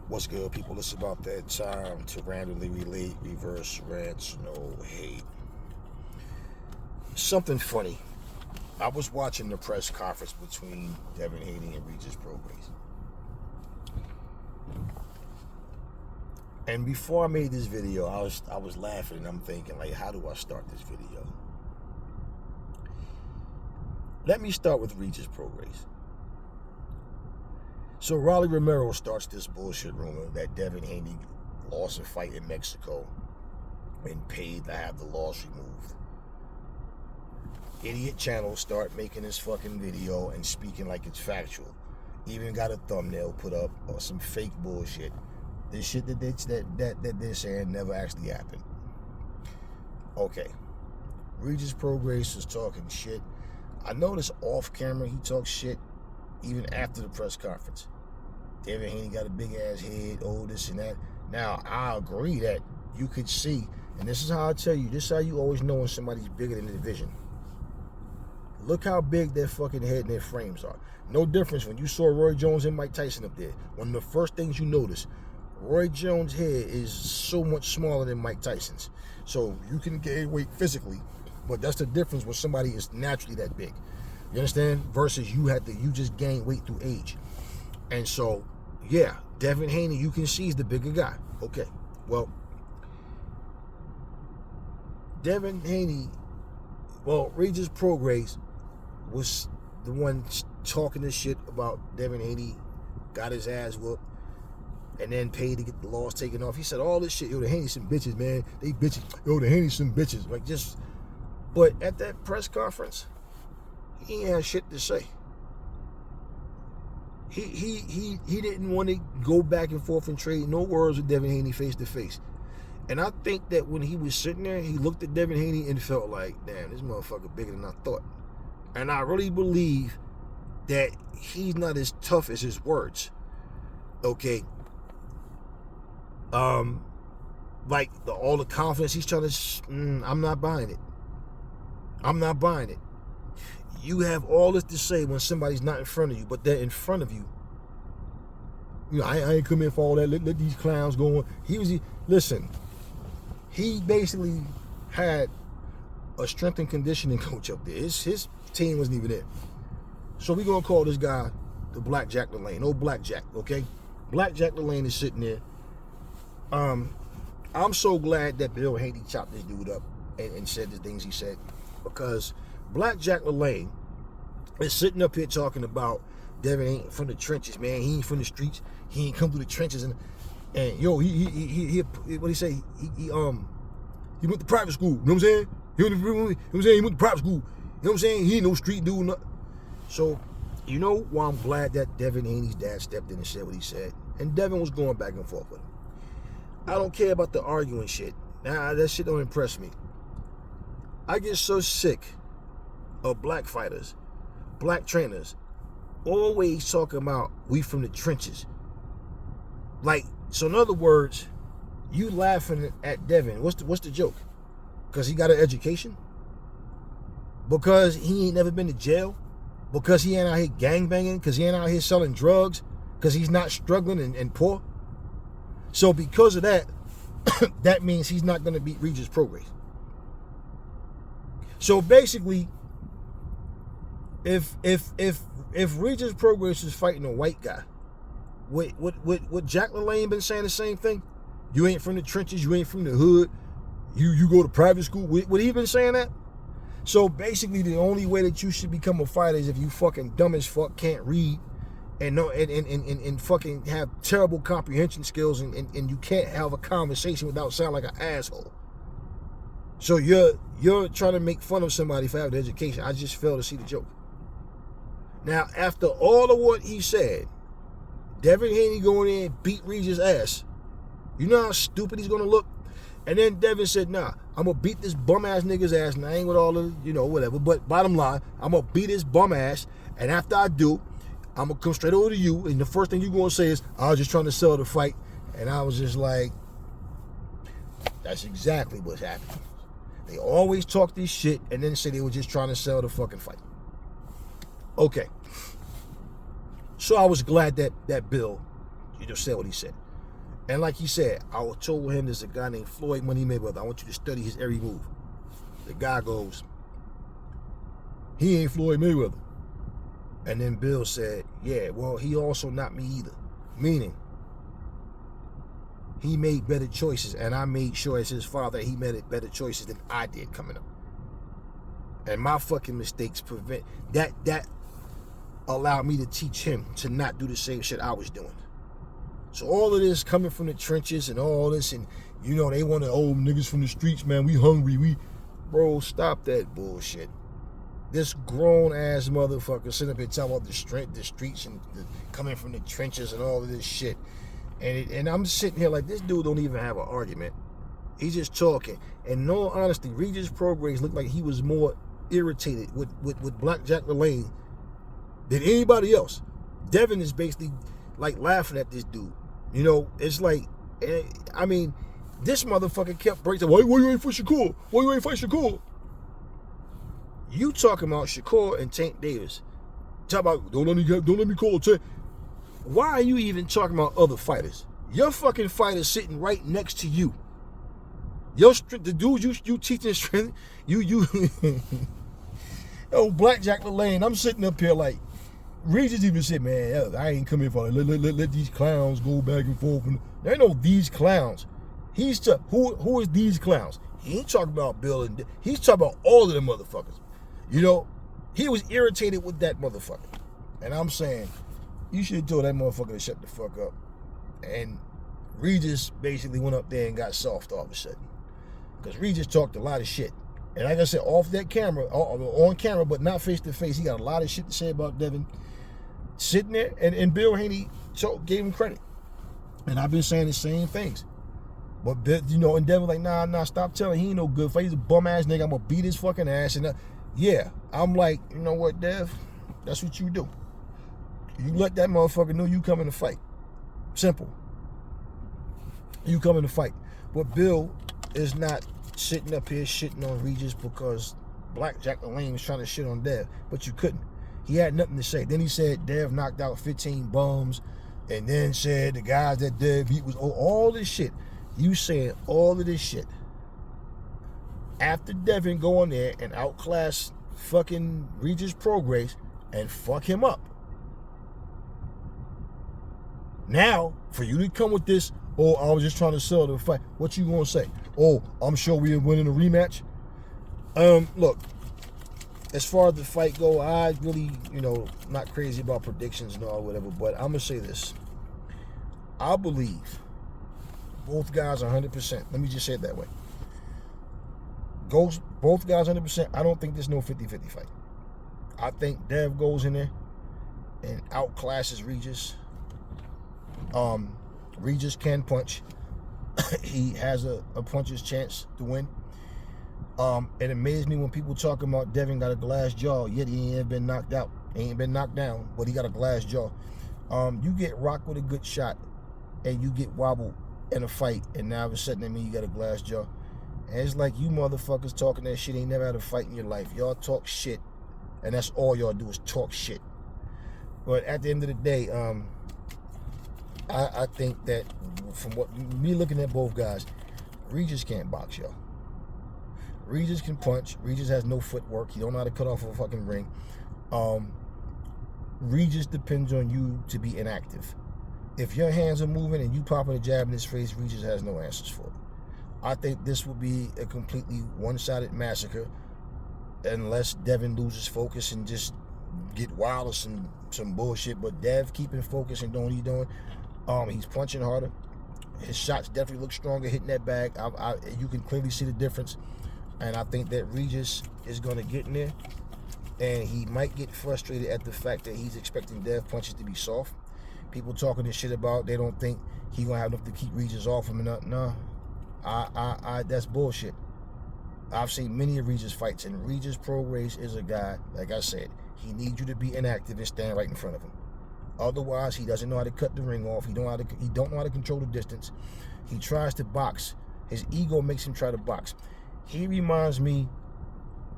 What's good, people? It's about that time to randomly relate, reverse rants, no hate. Something funny. I was watching the press conference between Devin Haney and Regis Prograis. And before I made this video, I was laughing and I'm thinking, like, how do I start this video? Let me start with Regis Prograis. So Raleigh Romero starts this bullshit rumor that Devin Haney lost a fight in Mexico and paid to have the loss removed. Idiot channels start making this fucking video and speaking like it's factual. Even got a thumbnail put up or some fake bullshit. This shit that they're saying never actually happened. Okay. Regis Prograis is talking shit. I noticed off camera he talks shit even after the press conference. Devin Haney got a big ass head, this and that. Now, I agree that you could see, and this is how I tell you, this is how you always know when somebody's bigger than the division. Look how big their fucking head and their frames are. No difference when you saw Roy Jones and Mike Tyson up there. One of the first things you notice, Roy Jones' head is so much smaller than Mike Tyson's. So you can gain weight physically, but that's the difference when somebody is naturally that big. You understand? Versus you just gain weight through age. And so, yeah, Devin Haney, you can see he's the bigger guy. Okay, well, Devin Haney, Regis Prograis was the one talking this shit about Devin Haney got his ass whooped and then paid to get the loss taken off. He said all this shit, the Haney some bitches, man. They bitches. The Haney some bitches. But at that press conference, he ain't had shit to say. He didn't want to go back and forth and trade no words with Devin Haney face to face. And I think that when he was sitting there, he looked at Devin Haney and felt like, damn, this motherfucker bigger than I thought. And I really believe that he's not as tough as his words. Okay. All the confidence he's trying to, I'm not buying it. I'm not buying it. You have all this to say when somebody's not in front of you, but they're in front of you. I ain't come in for all that. Let these clowns go on. Listen, he basically had a strength and conditioning coach up there. His team wasn't even there. So we're going to call this guy the Black Jack LaLanne. Old Black Jack, okay? Black Jack LaLanne is sitting there. I'm so glad that Bill Haney chopped this dude up and said the things he said, because Black Jack LaLanne is sitting up here talking about Devin ain't from the trenches, man. He ain't from the streets. He ain't come through the trenches, and he what he say? He went to private school. You know what I'm saying? He went to private school. You know what I'm saying? He ain't no street dude. So, you know why I'm glad that Devin Haney's dad stepped in and said what he said, and Devin was going back and forth with him. I don't care about the arguing shit. Nah, that shit don't impress me. I get so sick of black fighters, black trainers, always talking about we from the trenches. So in other words, you laughing at Devin. What's the joke? Because he got an education? Because he ain't never been to jail? Because he ain't out here gangbanging? Because he ain't out here selling drugs? Because he's not struggling and poor? So because of that, that means he's not going to beat Regis Prograis. So basically, if Regis Prograis is fighting a white guy, would Jack LaLanne been saying the same thing? You ain't from the trenches, you ain't from the hood, you go to private school. Would he been saying that? So basically, the only way that you should become a fighter is if you fucking dumb as fuck, can't read, and fucking have terrible comprehension skills, and you can't have a conversation without sounding like an asshole. So you're trying to make fun of somebody for having education. I just fail to see the joke. Now, after all of what he said, Devin Haney going in and beat Regis' ass. You know how stupid he's going to look? And then Devin said, nah, I'm going to beat this bum-ass nigga's ass, and I ain't with all the, whatever. But bottom line, I'm going to beat his bum ass, and after I do, I'm going to come straight over to you, and the first thing you're going to say is, I was just trying to sell the fight. And I was just like, that's exactly what's happening. They always talk this shit and then say they were just trying to sell the fucking fight. Okay. So I was glad that Bill, said what he said. And like he said, I told him there's a guy named Floyd Money Mayweather. I want you to study his every move. The guy goes, he ain't Floyd Mayweather. And then Bill said, yeah, well, he also not me either. Meaning, he made better choices, and I made sure as his father he made better choices than I did coming up. And my fucking mistakes prevent that allowed me to teach him to not do the same shit I was doing. So all of this coming from the trenches and all this, and you know, they want to, oh, niggas from the streets, man, we hungry, bro, stop that bullshit. This grown ass motherfucker sitting up here talking about the streets and coming from the trenches and all of this shit. And I'm sitting here like, this dude don't even have an argument. He's just talking. And in all honesty, Regis Prograis looked like he was more irritated with Black Jack LaLanne than anybody else. Devin is basically like laughing at this dude. You know, it's like, I mean, this motherfucker kept breaking. Why you ain't for Shakur? Why you ain't fight Shakur? You talking about Shakur and Tank Davis? Talk about don't let me call Tank. Why are you even talking about other fighters? Your fucking fighter's sitting right next to you. The dude you teaching strength, you oh, Black Jack LaLanne. I'm sitting up here like, Regis even said, man, I ain't coming for it. Let these clowns go back and forth. There ain't no these clowns. Who is these clowns? He ain't talking about Bill and he's talking about all of them motherfuckers. You know, he was irritated with that motherfucker. And I'm saying, you should have told that motherfucker to shut the fuck up. And Regis basically went up there and got soft all of a sudden. Because Regis talked a lot of shit. And like I said, off that camera, on camera, but not face to face, he got a lot of shit to say about Devin. Sitting there, and Bill Haney gave him credit. And I've been saying the same things. But, you know, and Devin like, nah, stop telling. He ain't no good fight. He's a bum ass nigga. I'm going to beat his fucking ass. And yeah, I'm like, you know what, Dev? That's what you do. You let that motherfucker know you coming to fight. Simple. You coming to fight. But Bill is not sitting up here shitting on Regis because Black Jack LaLanne was trying to shit on Dev, but you couldn't. He had nothing to say. Then he said Dev knocked out 15 bums, and then said the guys that Dev beat was all this shit. You saying all of this shit after Devin go in there and outclass fucking Regis Prograis and fuck him up. Now, for you to come with this, oh, I was just trying to sell the fight, what you gonna say? Oh, I'm sure we're winning a rematch. Look, as far as the fight go, I really, you know, not crazy about predictions and all whatever, but I'm gonna say this. I believe both guys are 100%. Let me just say it that way. Both guys 100%. I don't think there's no 50-50 fight. I think Dev goes in there and outclasses Regis. Regis can punch. He has a puncher's chance to win. It amazes me when people talking about Devin got a glass jaw, yet he ain't been knocked out. He ain't been knocked down, but he got a glass jaw. You get rocked with a good shot, and you get wobbled in a fight, and now all of a sudden that means you got a glass jaw. And it's like you motherfuckers talking that shit ain't never had a fight in your life. Y'all talk shit, and that's all y'all do is talk shit. But at the end of the day, I think that from what me looking at both guys, Regis can't box, y'all. Regis can punch. Regis has no footwork. He don't know how to cut off a fucking ring. Regis depends on you to be inactive. If your hands are moving and you popping a jab in his face, Regis has no answers for it. I think this will be a completely one-sided massacre unless Devin loses focus and just get wild or some bullshit. But Dev keeping focus and doing what he's doing. He's punching harder. His shots definitely look stronger hitting that bag. You can clearly see the difference. And I think that Regis is going to get in there. And he might get frustrated at the fact that he's expecting Dev punches to be soft. People talking this shit about they don't think he going to have enough to keep Regis off him. No, that's bullshit. I've seen many of Regis fights. And Regis Prograis is a guy, like I said, he needs you to be inactive and stand right in front of him. Otherwise, he doesn't know how to cut the ring off. He don't know how to control the distance. He tries to box. His ego makes him try to box. He reminds me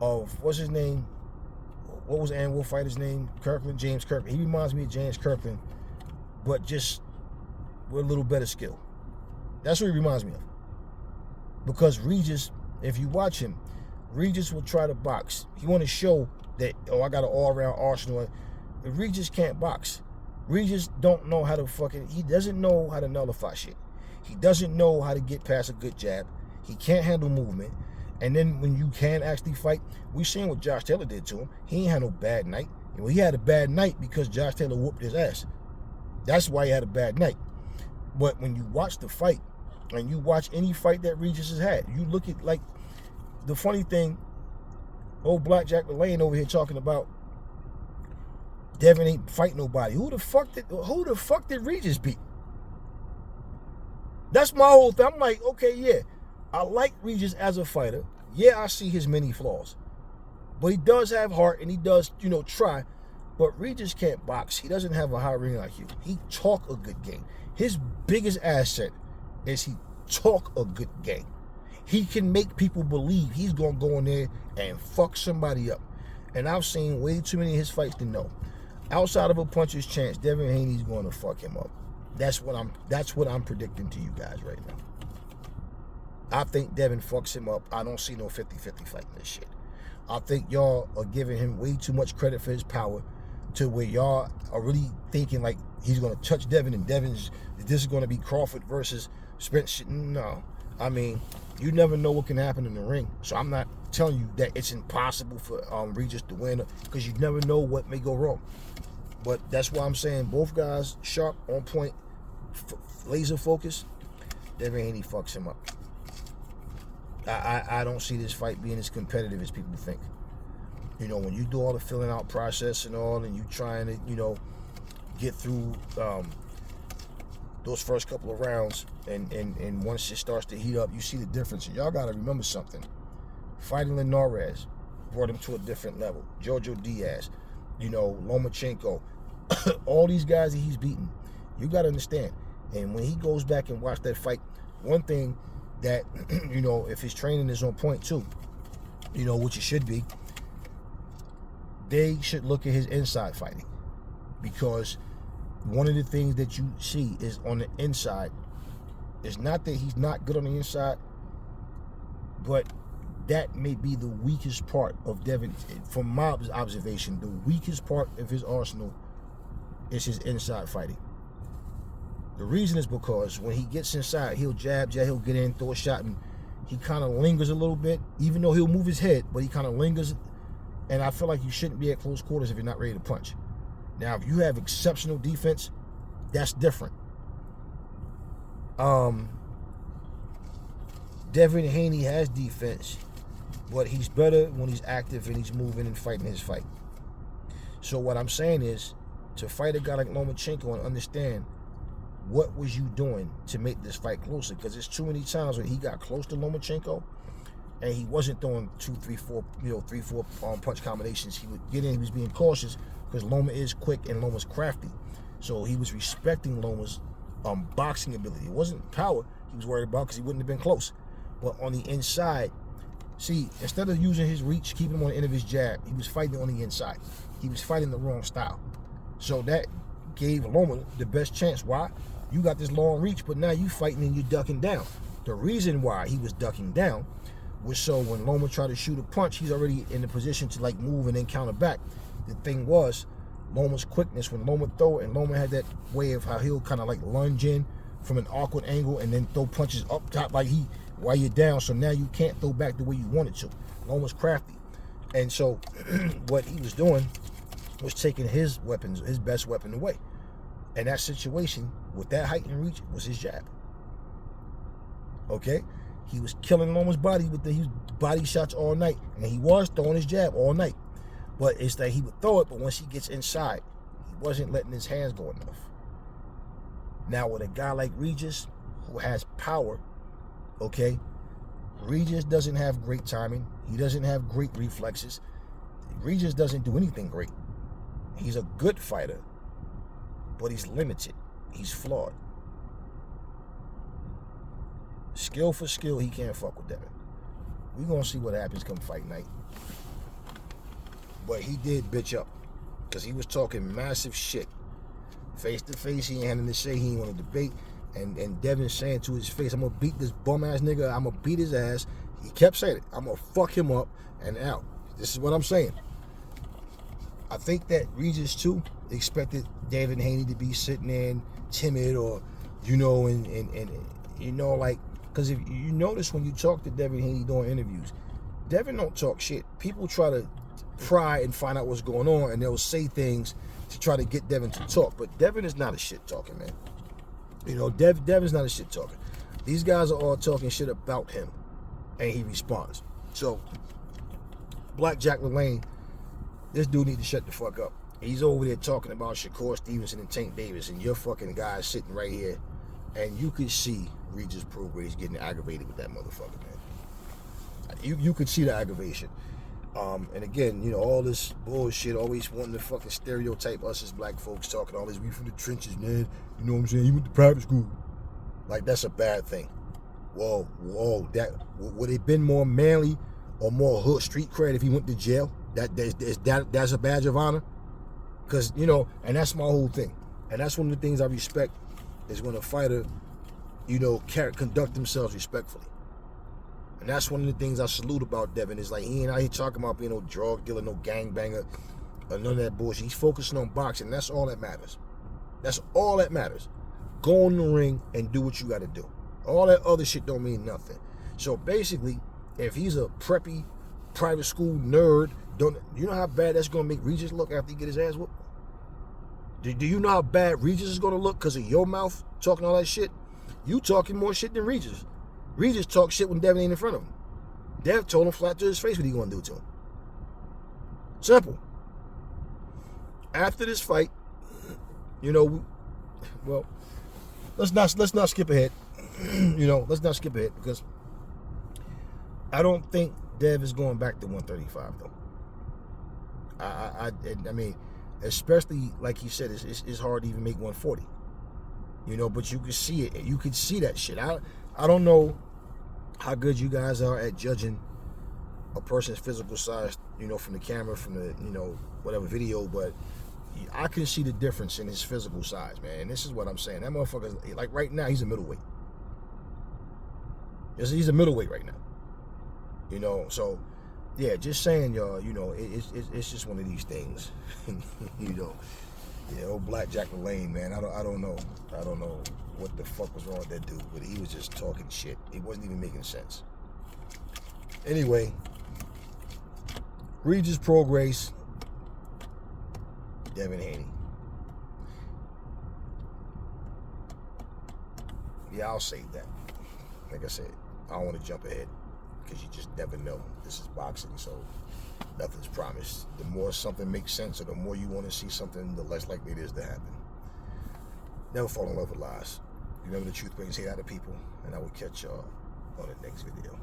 of, what's his name? What was the Ann Wolf fighter's name? Kirkland, James Kirkland. He reminds me of James Kirkland, but just with a little better skill. That's what he reminds me of. Because Regis, if you watch him, Regis will try to box. He want to show that, oh, I got an all-around arsenal. Regis can't box. Regis don't know how to he doesn't know how to nullify shit. He doesn't know how to get past a good jab. He can't handle movement. And then when you can actually fight, we seen what Josh Taylor did to him. He ain't had no bad night. Well, he had a bad night because Josh Taylor whooped his ass. That's why he had a bad night. But when you watch the fight, and you watch any fight that Regis has had, you look at, like, the funny thing, old Blackjack LaLanne over here talking about Devin ain't fight nobody. Who the fuck did Regis beat? That's my whole thing. I'm like, okay, yeah, I like Regis as a fighter. Yeah, I see his many flaws. But he does have heart, and he does, try. But Regis can't box. He doesn't have a high ring IQ. He talk a good game. His biggest asset is he talk a good game. He can make people believe he's going to go in there and fuck somebody up. And I've seen way too many of his fights to know. Outside of a puncher's chance, Devin Haney's going to fuck him up. That's what I'm predicting to you guys right now. I think Devin fucks him up. I don't see no 50-50 fight in this shit. I think y'all are giving him way too much credit for his power to where y'all are really thinking like he's going to touch Devin and this is going to be Crawford versus Spence. No. I mean, you never know what can happen in the ring. So I'm not telling you that it's impossible for Regis to win because you never know what may go wrong. But that's why I'm saying both guys sharp, on point, laser focus. Devin Haney fucks him up. I don't see this fight being as competitive as people think. When you do all the filling out process and all, and you trying to, get through those first couple of rounds, and once it starts to heat up, you see the difference. And y'all got to remember something. Fighting Linares brought him to a different level. Jojo Diaz, Lomachenko, all these guys that he's beaten, you got to understand. And when he goes back and watch that fight, one thing that, if his training is on point too, which it should be, they should look at his inside fighting. Because one of the things that you see is on the inside, it's not that he's not good on the inside, but that may be the weakest part of Devin. From my observation, the weakest part of his arsenal is his inside fighting. The reason is because when he gets inside, he'll jab, he'll get in, throw a shot, and he kind of lingers a little bit, even though he'll move his head, but he kind of lingers. And I feel like you shouldn't be at close quarters if you're not ready to punch. Now, if you have exceptional defense, that's different. Devin Haney has defense, but he's better when he's active and he's moving and fighting his fight. So what I'm saying is, to fight a guy like Lomachenko and understand what was you doing to make this fight closer, because there's too many times when he got close to Lomachenko and he wasn't throwing 2, 3, 4, 3-4 punch combinations. He would get in, he was being cautious because Loma is quick and Loma's crafty. So he was respecting Loma's boxing ability. It wasn't power he was worried about because he wouldn't have been close. But on the inside, see, instead of using his reach, keeping him on the end of his jab, he was fighting on the inside. He was fighting the wrong style. So that gave Loma the best chance. Why? You got this long reach, but now you fighting and you're ducking down. The reason why he was ducking down was so when Loma tried to shoot a punch, he's already in the position to like move and then counter back. The thing was, Loma's quickness, when Loma throw, and Loma had that way of how he'll kind of like lunge in from an awkward angle and then throw punches up top like while you're down, so now you can't throw back the way you wanted to. Loma's crafty. And so what he was doing was taking his weapons, his best weapon away. And that situation, with that height and reach, was his jab. Okay? He was killing Loma's body with his body shots all night. And he was throwing his jab all night. But it's that he would throw it, but once he gets inside, he wasn't letting his hands go enough. Now, with a guy like Regis, who has power, okay, Regis doesn't have great timing. He doesn't have great reflexes. Regis doesn't do anything great. He's a good fighter, but he's limited. He's flawed. Skill for skill, he can't fuck with Devin. We're going to see what happens come fight night. But he did bitch up because he was talking massive shit. Face to face, he ain't had nothing to say. He ain't want to debate. And Devin saying to his face, I'm gonna beat this bum ass nigga, I'm gonna beat his ass. He kept saying it, I'm gonna fuck him up and out. This is what I'm saying. I think that Regis too expected Devin Haney to be sitting there timid, or and like, because if you notice when you talk to Devin Haney during interviews, Devin don't talk shit. People try to pry and find out what's going on, and they'll say things to try to get Devin to talk. But Devin is not a shit talker, man. Devin's not a shit talker. These guys are all talking shit about him, and he responds. So, Black Jack LaLanne, this dude need to shut the fuck up. He's over there talking about Shakur Stevenson and Tank Davis, and your fucking guy sitting right here, and you could see Regis Prograis getting aggravated with that motherfucker, man. You could see the aggravation. And again, all this bullshit, always wanting to fucking stereotype us as black folks, talking all this, we from the trenches, man. You know what I'm saying? He went to private school. Like, that's a bad thing. Whoa, that would it been more manly or more hood street cred if he went to jail? That's a badge of honor. Because, and that's my whole thing. And that's one of the things I respect, is when a fighter, conduct themselves respectfully. And that's one of the things I salute about Devin, is like, he ain't out here talking about being no drug dealer, no gangbanger, or none of that bullshit. He's focusing on boxing. That's all that matters. That's all that matters. Go in the ring and do what you got to do. All that other shit don't mean nothing. So basically, if he's a preppy, private school nerd, you know how bad that's going to make Regis look after he get his ass whooped? Do you know how bad Regis is going to look because of your mouth talking all that shit? You talking more shit than Regis. Regis talk shit when Devin ain't in front of him. Dev told him flat to his face what he going to do to him. Simple. After this fight, well, let's not skip ahead. Let's not skip ahead, because I don't think Dev is going back to 135 though. I mean, especially like you said, it's hard to even make 140. But you can see it. You can see that shit. I don't know how good you guys are at judging a person's physical size, from the camera, from the, whatever video, but I can see the difference in his physical size, man. And this is what I'm saying. That motherfucker, like right now, he's a middleweight. He's a middleweight right now. So yeah, just saying, y'all, it's just one of these things. Old Black Jack LaLanne, man. I don't know what the fuck was wrong with that dude, but he was just talking shit. It wasn't even making sense. Anyway, Regis Prograis, Devin Haney. Yeah, I'll save that. Like I said, I don't want to jump ahead, because you just never know. This is boxing, so nothing's promised. The more something makes sense, or the more you want to see something, the less likely it is to happen. Never fall in love with lies. Remember, the truth brings hate out of people, and I will catch y'all on the next video.